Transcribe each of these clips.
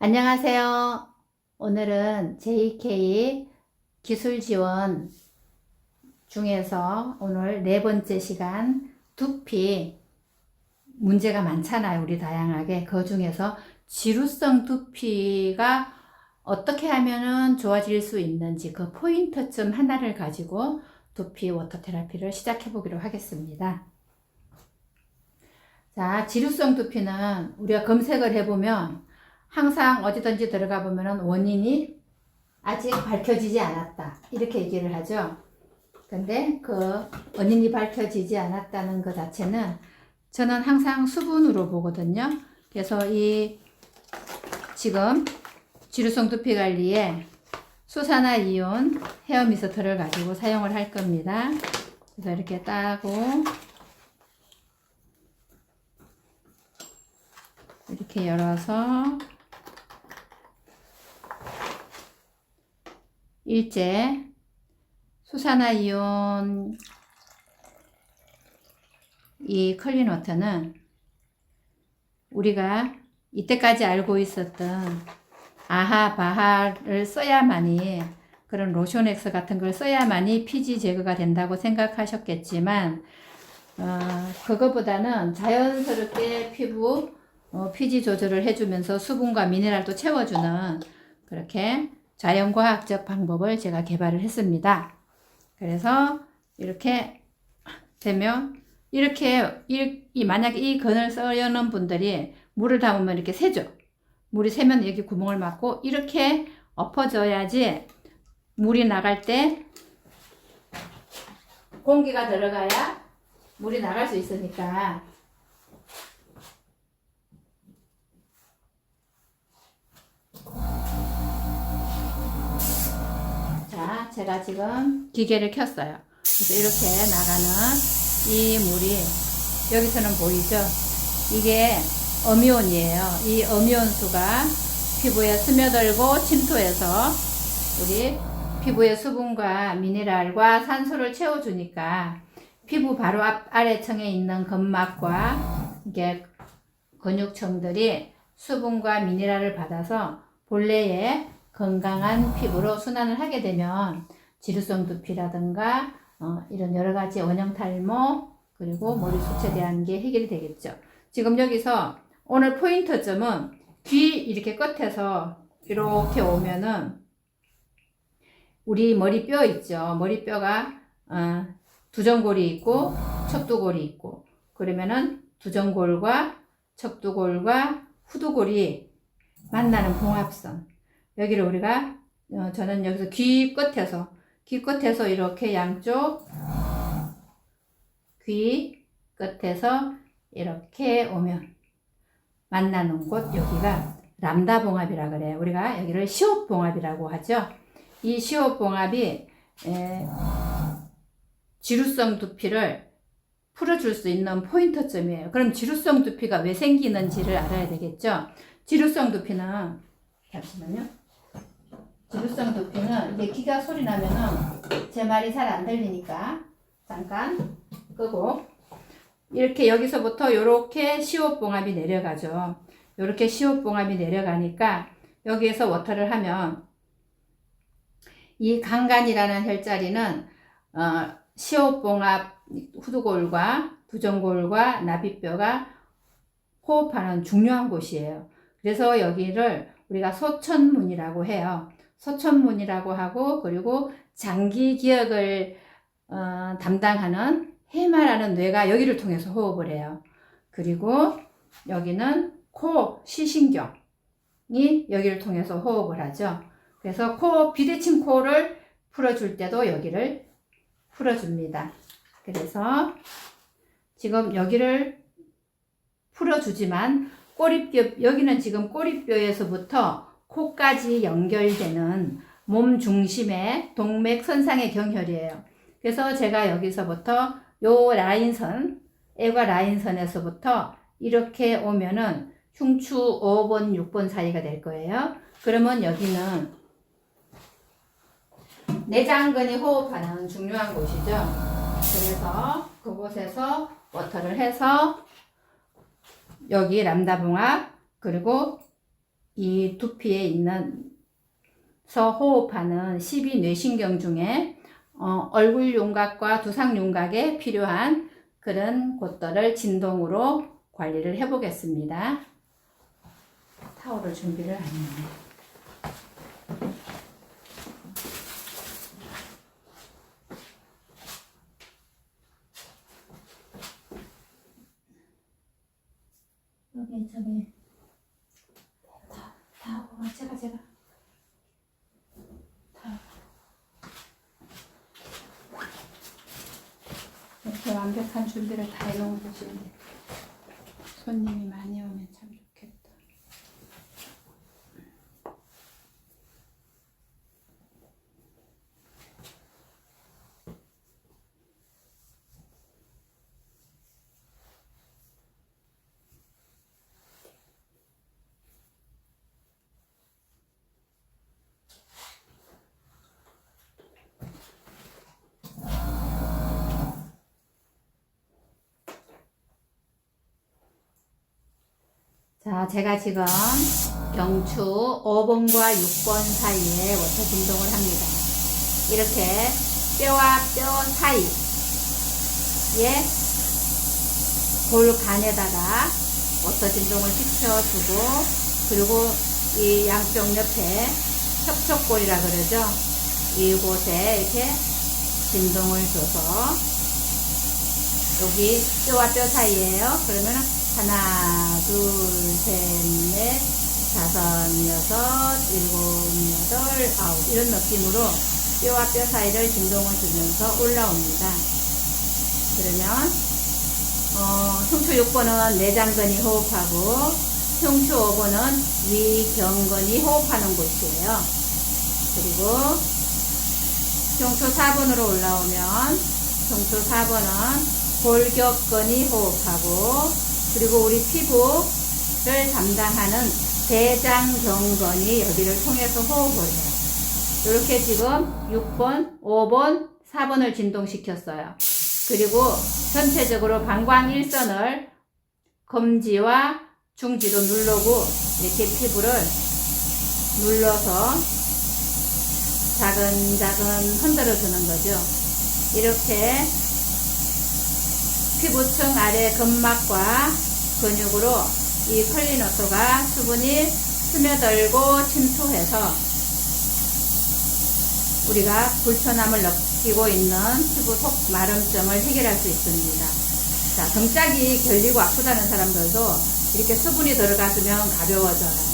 안녕하세요. 오늘은 JK 기술 지원 중에서 오늘 네 번째 시간 두피 문제가 많잖아요. 우리 다양하게. 그 중에서 지루성 두피가 어떻게 하면은 좋아질 수 있는지 그 포인트점 하나를 가지고 두피 워터 테라피를 시작해 보기로 하겠습니다. 자, 지루성 두피는 우리가 검색을 해보면 항상 어디든지 들어가 보면은 원인이 아직 밝혀지지 않았다 이렇게 얘기를 하죠. 근데 그 원인이 밝혀지지 않았다는 것 자체는 저는 항상 수분으로 보거든요. 그래서 이 지금 지루성 두피 관리에 수산화 이온 헤어 미스트를 가지고 사용을 할 겁니다. 그래서 이렇게 따고 이렇게 열어서 일제 수산화 이온 이 클린워터는 우리가 이때까지 알고 있었던 아하 바하를 써야만이 그런 로션엑스 같은 걸 써야만이 피지 제거가 된다고 생각하셨겠지만 그거보다는 자연스럽게 피부 피지 조절을 해주면서 수분과 미네랄도 채워주는 그렇게 자연과학적 방법을 제가 개발을 했습니다. 그래서 이렇게 되면 만약에 이 건을 써려는 분들이 물을 담으면 이렇게 새죠. 물이 새면 여기 구멍을 막고 이렇게 엎어져야지 물이 나갈 때 공기가 들어가야 물이 나갈 수 있으니까. 자, 제가 지금 기계를 켰어요. 그래서 이렇게 나가는 이 물이 여기서는 보이죠? 이게 어미온이에요. 이 어미온수가 피부에 스며들고 침투해서 우리 피부의 수분과 미네랄과 산소를 채워주니까 피부 바로 아래층에 있는 근막과 이게 근육층들이 수분과 미네랄을 받아서 본래의 건강한 피부로 순환을 하게 되면 지루성 두피라든가 이런 여러 가지 원형 탈모 그리고 머리 숱에 대한 게 해결이 되겠죠. 지금 여기서 오늘 포인트점은 귀 이렇게 끝에서 이렇게 오면은 우리 머리뼈 있죠. 머리뼈가 두정골이 있고 척두골이 있고 그러면은 두정골과 척두골과 후두골이 만나는 봉합선 여기를 우리가 저는 여기서 귀 끝에서 이렇게 양쪽 귀 끝에서 이렇게 오면 만나는 곳 여기가 람다 봉합이라 그래요. 우리가 여기를 시옷 봉합이라고 하죠. 이 시옷 봉합이 지루성 두피를 풀어줄 수 있는 포인트점이에요. 그럼 지루성 두피가 왜 생기는지를 알아야 되겠죠. 지루성 두피는 잠시만요. 지루성 두피는 이게 기가 소리 나면은 제 말이 잘 안 들리니까 잠깐 끄고 이렇게 여기서부터 이렇게 시옷봉합이 내려가죠. 이렇게 시옷봉합이 내려가니까 여기에서 워터를 하면 이 강간이라는 혈자리는 시옷봉합 후두골과 두정골과 나비뼈가 호흡하는 중요한 곳이에요. 그래서 여기를 우리가 소천문이라고 해요. 소천문이라고 하고 그리고 장기 기억을 담당하는 해마라는 뇌가 여기를 통해서 호흡을 해요. 그리고 여기는 코 시신경이 여기를 통해서 호흡을 하죠. 그래서 코 비대칭 코를 풀어줄 때도 여기를 풀어줍니다. 그래서 지금 여기를 풀어주지만 꼬리뼈 여기는 지금 꼬리뼈에서부터 코까지 연결되는 몸 중심의 동맥선상의 경혈이에요. 그래서 제가 여기서부터 요 라인선, 애과 라인선에서부터 이렇게 오면은 흉추 5번, 6번 사이가 될 거예요. 그러면 여기는 내장근이 호흡하는 중요한 곳이죠. 그래서 그곳에서 워터를 해서 여기 람다봉합 그리고 이 두피에 있는 서 호흡하는 12뇌신경 중에 얼굴 윤곽과 두상 윤곽에 필요한 그런 곳들을 진동으로 관리를 해 보겠습니다. 타올을 준비를 안 했네. 여기 저기 다 제가 이렇게 완벽한 준비를 다 해놓은 곳인데 손님이 많이 오면 참 좋겠다. 자, 제가 지금 경추 5번과 6번 사이에 워터 진동을 합니다. 이렇게 뼈와 뼈 사이에 골간에다가 워터 진동을 시켜주고, 그리고 이 양쪽 옆에 협촉골이라 그러죠. 이곳에 이렇게 진동을 줘서, 여기 뼈와 뼈 사이에요. 그러면 하나, 둘, 셋, 넷, 다섯, 여섯, 일곱, 여덟, 아홉 이런 느낌으로 뼈와 뼈 사이를 진동을 주면서 올라옵니다. 그러면 흉추 6번은 내장근이 호흡하고 흉추 5번은 위경근이 호흡하는 곳이에요. 그리고 흉추 4번으로 올라오면 흉추 4번은 골격근이 호흡하고, 그리고 우리 피부를 담당하는 대장경근이 여기를 통해서 호흡을 해요. 이렇게 지금 6번, 5번, 4번을 진동시켰어요. 그리고 전체적으로 방광일선을 검지와 중지로 누르고 이렇게 피부를 눌러서 자근자근 흔들어 주는 거죠. 이렇게 피부층 아래 근막과 근육으로 이 컬리너소가 수분이 스며들고 침투해서 우리가 불편함을 느끼고 있는 피부 속 마름점을 해결할 수 있습니다. 자, 등짝이 결리고 아프다는 사람들도 이렇게 수분이 들어갔으면 가벼워져요.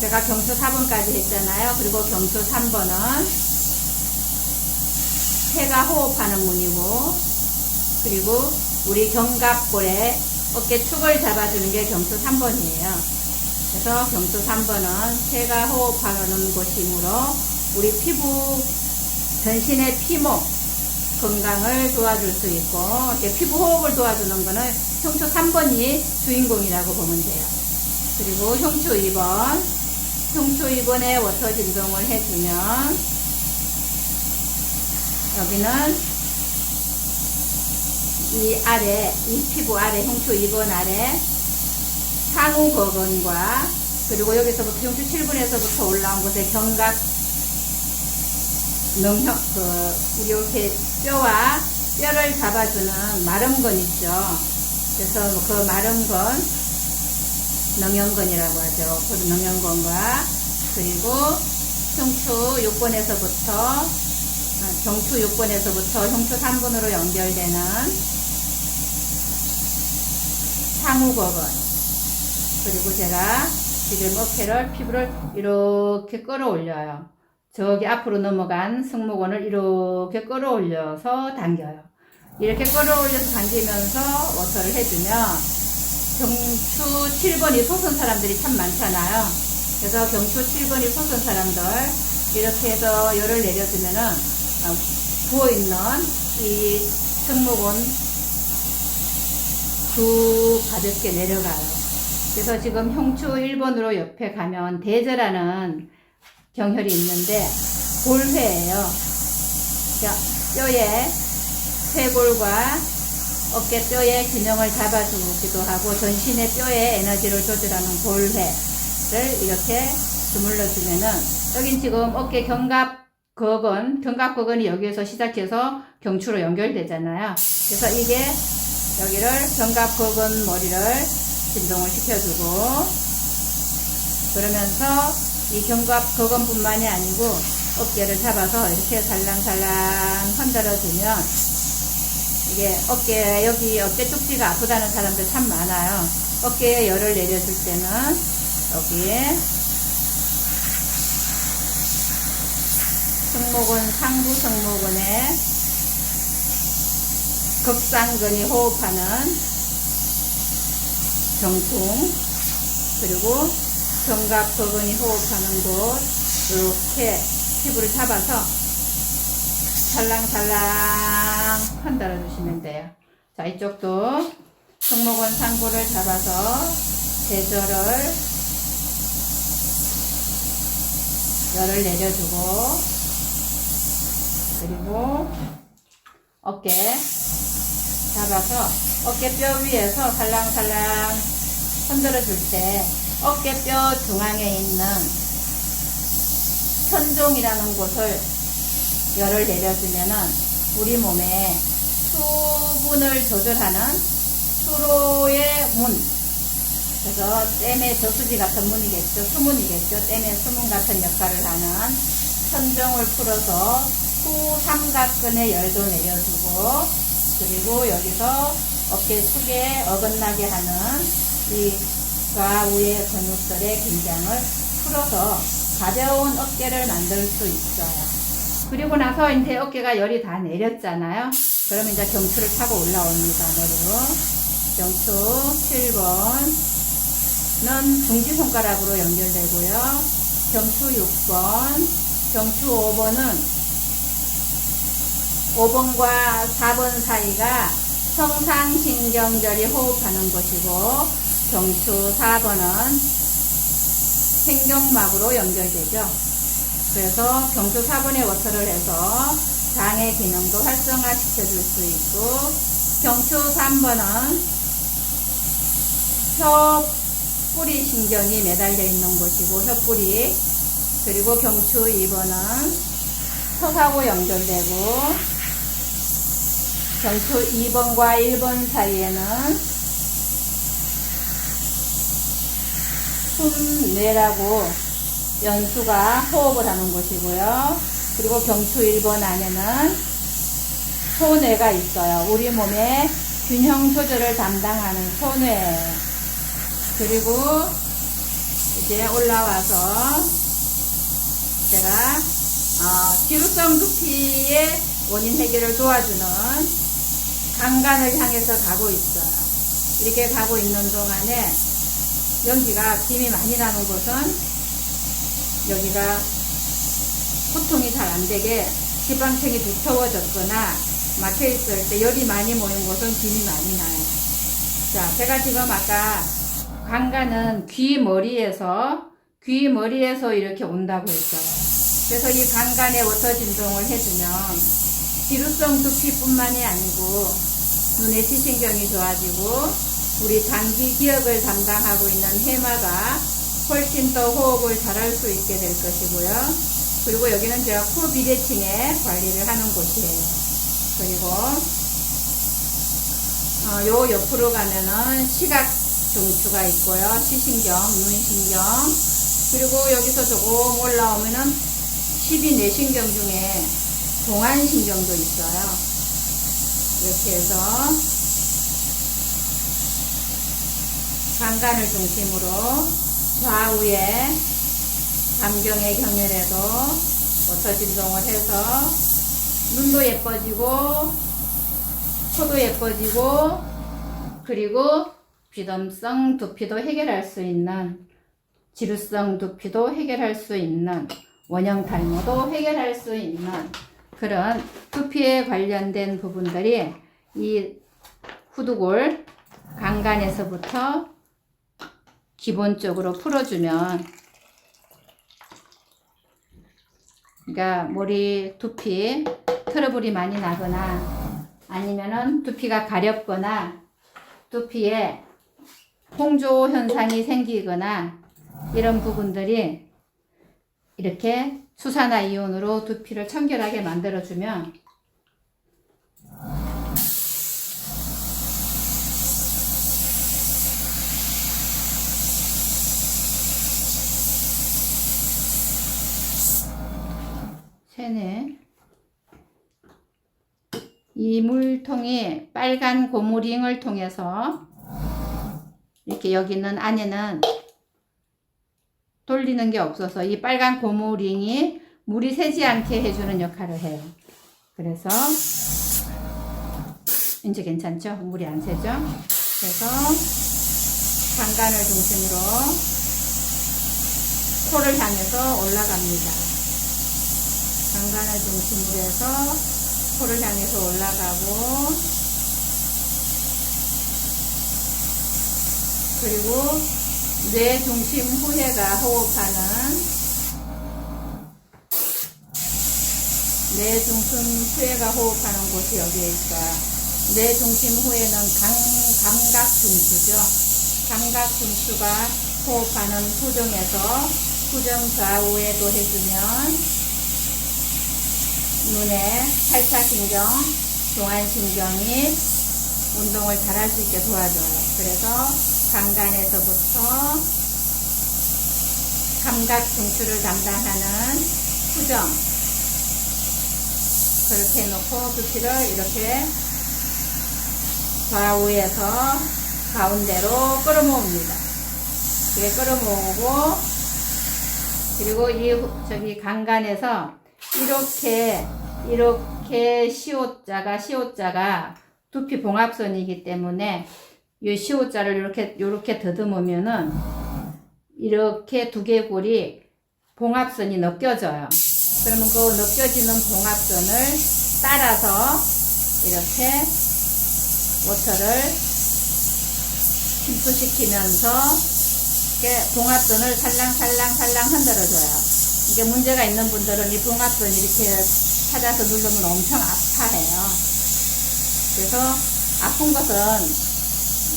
제가 경추 4번까지 했잖아요. 그리고 경추 3번은 폐가 호흡하는 문이고, 그리고 우리 견갑골에 어깨축을 잡아주는 게 경추 3번이에요. 그래서 경추 3번은 폐가 호흡하는 곳이므로 우리 피부, 전신의 피목 건강을 도와줄 수 있고, 피부 호흡을 도와주는 거는 흉추 3번이 주인공이라고 보면 돼요. 그리고 흉추 2번, 흉추 2번에 워터 진동을 해주면 여기는 이 아래, 이 피부 아래, 흉추 2번 아래 상우거근과, 그리고 여기서부터 흉추 7번에서부터 올라온 곳에 견갑 능형, 우리 이렇게 뼈와 뼈를 잡아주는 마름근 있죠. 그래서 그 마름근, 능형근이라고 하죠. 그 능형근과, 그리고 흉추 6번에서부터, 경추 6번에서부터 흉추 3번으로 연결되는 상우거근, 그리고 제가 지금 어깨를, 피부를 이렇게 끌어올려요. 저기 앞으로 넘어간 승모근을 이렇게 끌어올려서 당겨요. 이렇게 끌어올려서 당기면서 워터를 해주면 경추 7번이 솟은 사람들이 참 많잖아요. 그래서 경추 7번이 솟은 사람들 이렇게 해서 열을 내려주면은 부어있는 이 승모근 쭉 가볍게 내려가요. 그래서 지금 흉추 1번으로 옆에 가면 대저라는 경혈이 있는데 골회예요. 뼈에 쇄골과 어깨뼈의 균형을 잡아주기도 하고 전신의 뼈의 에너지를 조절하는 골회. 이렇게 주물러 주면은, 여긴 지금 어깨 견갑거근이 여기에서 시작해서 경추로 연결되잖아요. 그래서 이게 여기를 견갑거근 머리를 진동을 시켜주고, 그러면서 이 견갑거근뿐만이 아니고 어깨를 잡아서 이렇게 살랑살랑 흔들어주면, 이게 여기 어깨 쪽지가 아프다는 사람들 참 많아요. 어깨에 열을 내려줄 때는 여기에 승모근, 상부 승모근에 극상근이 호흡하는 경통, 그리고 견갑거근이 호흡하는 곳, 이렇게 피부를 잡아서 살랑살랑 흔들어 주시면 돼요. 자, 이쪽도 승모근 상부를 잡아서 대절을 열을 내려주고, 그리고 어깨 잡아서 어깨뼈 위에서 살랑살랑 흔들어 줄 때 어깨뼈 중앙에 있는 천종이라는 곳을 열을 내려주면은 우리 몸에 수분을 조절하는 수로의 문, 그래서 댐의 저수지 같은 문이겠죠. 수문이겠죠. 댐의 수문 같은 역할을 하는 천정을 풀어서 후삼각근의 열도 내려주고, 그리고 여기서 어깨 축에 어긋나게 하는 이 좌우의 근육들의 긴장을 풀어서 가벼운 어깨를 만들 수 있어요. 그리고 나서 이제 어깨가 열이 다 내렸잖아요. 그러면 이제 경추를 타고 올라옵니다. 머리로. 경추 7번은 중지손가락으로 연결되고요. 경추 6번, 경추 5번은 5번과 4번 사이가 청상신경절이 호흡하는 곳이고, 경추 4번은 횡격막으로 연결되죠. 그래서 경추 4번에 워터를 해서 장의 기능도 활성화 시켜줄 수 있고, 경추 3번은 혀뿌리 신경이 매달려 있는 곳이고, 혀뿌리. 그리고 경추 2번은 혀하고 연결되고, 경추 2번과 1번 사이에는 숨뇌라고 연수가 호흡을 하는 곳이고요. 그리고 경추 1번 안에는 소뇌가 있어요. 우리 몸의 균형 조절을 담당하는 소뇌. 그리고 이제 올라와서 제가 지루성 두피의 원인 해결을 도와주는 강간을 향해서 가고 있어요. 이렇게 가고 있는 동안에 연기가 김이 많이 나는 곳은 여기가 소통이 잘 안되게 지방층이 두터워졌거나 막혀있을 때 열이 많이 모인 곳은 김이 많이 나요. 자, 제가 지금 아까 강간은 귀 머리에서 이렇게 온다고 했어요. 그래서 이 강간에 워터 진동을 해주면 지루성 두피뿐만이 아니고 눈의 시신경이 좋아지고 우리 장기 기억을 담당하고 있는 해마가 훨씬 더 호흡을 잘할 수 있게 될 것이고요. 그리고 여기는 제가 코 비대칭에 관리를 하는 곳이에요. 그리고 요 옆으로 가면은 시각 중추가 있고요. 시신경, 눈신경. 그리고 여기서 조금 올라오면은 12뇌신경 중에 동안신경도 있어요. 이렇게 해서 강간을 중심으로 좌우에 감경의 경혈에도 워터 진동을 해서 눈도 예뻐지고 코도 예뻐지고 그리고 비듬성 두피도 해결할 수 있는 지루성 두피도 해결할 수 있는 원형 탈모도 해결할 수 있는 그런 두피에 관련된 부분들이 이 후두골 강간에서부터 기본적으로 풀어주면, 그러니까 머리 두피 트러블이 많이 나거나 아니면은 두피가 가렵거나 두피에 홍조 현상이 생기거나 이런 부분들이 이렇게 수산화이온으로 두피를 청결하게 만들어주면 세네. 이 물통이 빨간 고무링을 통해서 이렇게 여기는 안에는 돌리는 게 없어서 이 빨간 고무링이 물이 새지 않게 해주는 역할을 해요. 그래서 이제 괜찮죠? 물이 안 새죠? 그래서 강간을 중심으로 코를 향해서 올라갑니다. 강간을 중심으로 해서 코를 향해서 올라가고, 그리고 뇌 중심 후회가 호흡하는, 뇌 중심 후회가 호흡하는 곳이 여기에 있어요. 뇌 중심 후회는 감각 중추죠. 감각 중추가 호흡하는 후정에서 후정 좌우에도 해주면 눈의 팔차신경, 종안신경이 운동을 잘 할 수 있게 도와줘요. 그래서 강간에서부터 감각 중추를 담당하는 후정, 그렇게 해놓고 두피를 이렇게 좌우에서 가운데로 끌어모읍니다. 이렇게 끌어모으고, 그리고 이 강간에서 이렇게 시옷자가 두피 봉합선이기 때문에 이 시옷자를 이렇게 더듬으면은 이렇게 두개골이 봉합선이 느껴져요. 그러면 그 느껴지는 봉합선을 따라서 이렇게 워터를 침투시키면서 이렇게 봉합선을 살랑살랑 흔들어줘요. 이게 문제가 있는 분들은 이 봉합선 이렇게 찾아서 누르면 엄청 아파해요. 그래서 아픈 것은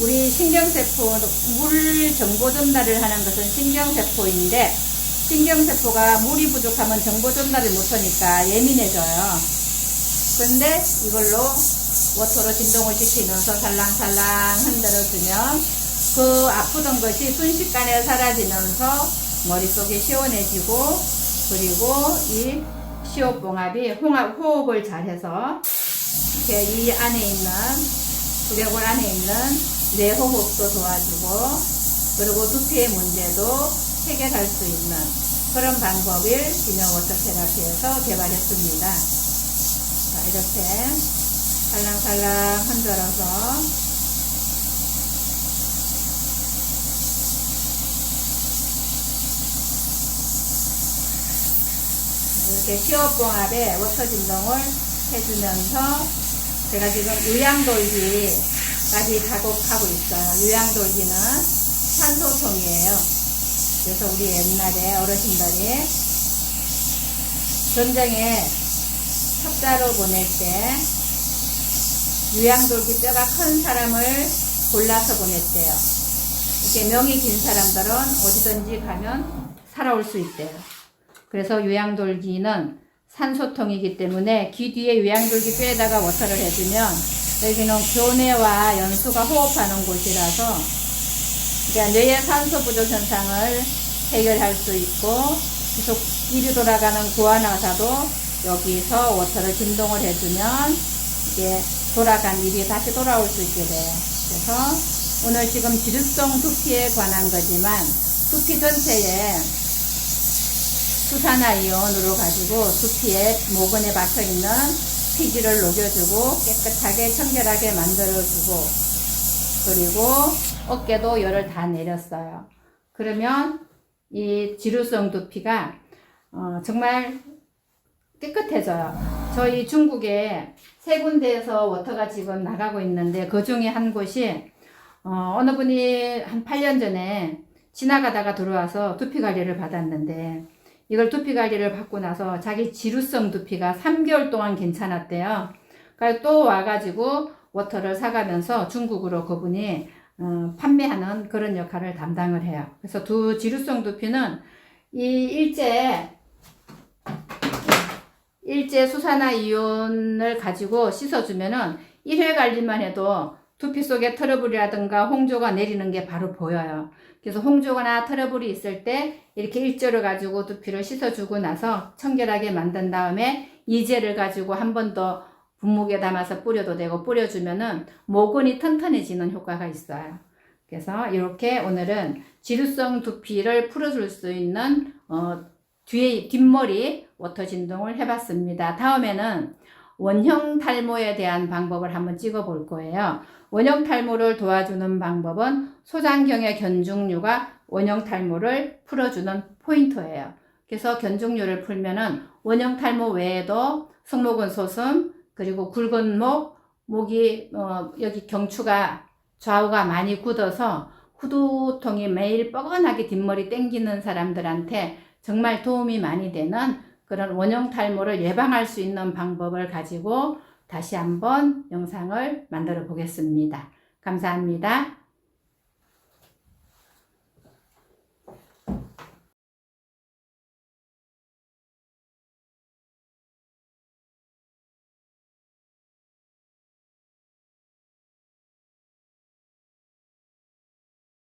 우리 신경세포, 물 정보 전달을 하는 것은 신경세포인데, 신경세포가 물이 부족하면 정보 전달을 못하니까 예민해져요. 그런데 이걸로 워터로 진동을 시키면서 살랑살랑 흔들어주면 그 아프던 것이 순식간에 사라지면서 머릿속이 시원해지고, 그리고 이 시옷봉합이 호흡을 잘해서 이렇게 이 안에 있는 두개골 안에 있는 뇌호흡도 도와주고, 그리고 두피의 문제도 해결할 수 있는 그런 방법을 기념워터 테라피에서 개발했습니다. 자, 이렇게 살랑살랑 흔들어서 이렇게 시옷봉합에 워터 진동을 해주면서 제가 지금 유양돌기까지 작업하고 있어요. 유양돌기는 산소통이에요. 그래서 우리 옛날에 어르신들이 전쟁에 첩자로 보낼 때 유양돌기 뼈가 큰 사람을 골라서 보냈대요. 이렇게 명이 긴 사람들은 어디든지 가면 살아올 수 있대요. 그래서 유양돌기는 산소통이기 때문에 귀 뒤에 유양돌기 뼈에다가 워터를 해주면 여기는 교내와 연수가 호흡하는 곳이라서 그러니까 뇌의 산소 부족 현상을 해결할 수 있고, 계속 일이 돌아가는 구안화사도 여기서 워터를 진동을 해주면 이게 돌아간 일이 다시 돌아올 수 있게 돼요. 그래서 오늘 지금 지루성 두피에 관한 거지만 두피 전체에 수산화이온으로 가지고 두피에 모근에 박혀있는 피지를 녹여주고 깨끗하게 청결하게 만들어주고, 그리고 어깨도 열을 다 내렸어요. 그러면 이 지루성 두피가 정말 깨끗해져요. 저희 중국에 3군데에서 워터가 지금 나가고 있는데 그 중에 한 곳이 어느 분이 한 8년 전에 지나가다가 들어와서 두피 관리를 받았는데, 이걸 두피 관리를 받고 나서 자기 지루성 두피가 3개월 동안 괜찮았대요. 그래서 또 와가지고 워터를 사가면서 중국으로 그분이 판매하는 그런 역할을 담당을 해요. 그래서 두 지루성 두피는 이 일제 수산화 이온을 가지고 씻어주면은 1회 관리만 해도 두피 속에 트러블이라든가 홍조가 내리는 게 바로 보여요. 그래서 홍조나 트러블이 있을 때 이렇게 일조를 가지고 두피를 씻어주고 나서 청결하게 만든 다음에 이젤을 가지고 한 번 더 분무기에 담아서 뿌려도 되고 뿌려주면은 모근이 튼튼해지는 효과가 있어요. 그래서 이렇게 오늘은 지루성 두피를 풀어줄 수 있는 뒷머리 워터 진동을 해봤습니다. 다음에는 원형 탈모에 대한 방법을 한번 찍어 볼 거예요. 원형 탈모를 도와주는 방법은 소장경의 견종류가 원형 탈모를 풀어주는 포인트예요. 그래서 견종류를 풀면은 원형 탈모 외에도 승모근 소슴, 그리고 굵은 목이 여기 경추가 좌우가 많이 굳어서 후두통이 매일 뻐근하게 뒷머리 당기는 사람들한테 정말 도움이 많이 되는 그런 원형 탈모를 예방할 수 있는 방법을 가지고 다시 한번 영상을 만들어 보겠습니다. 감사합니다.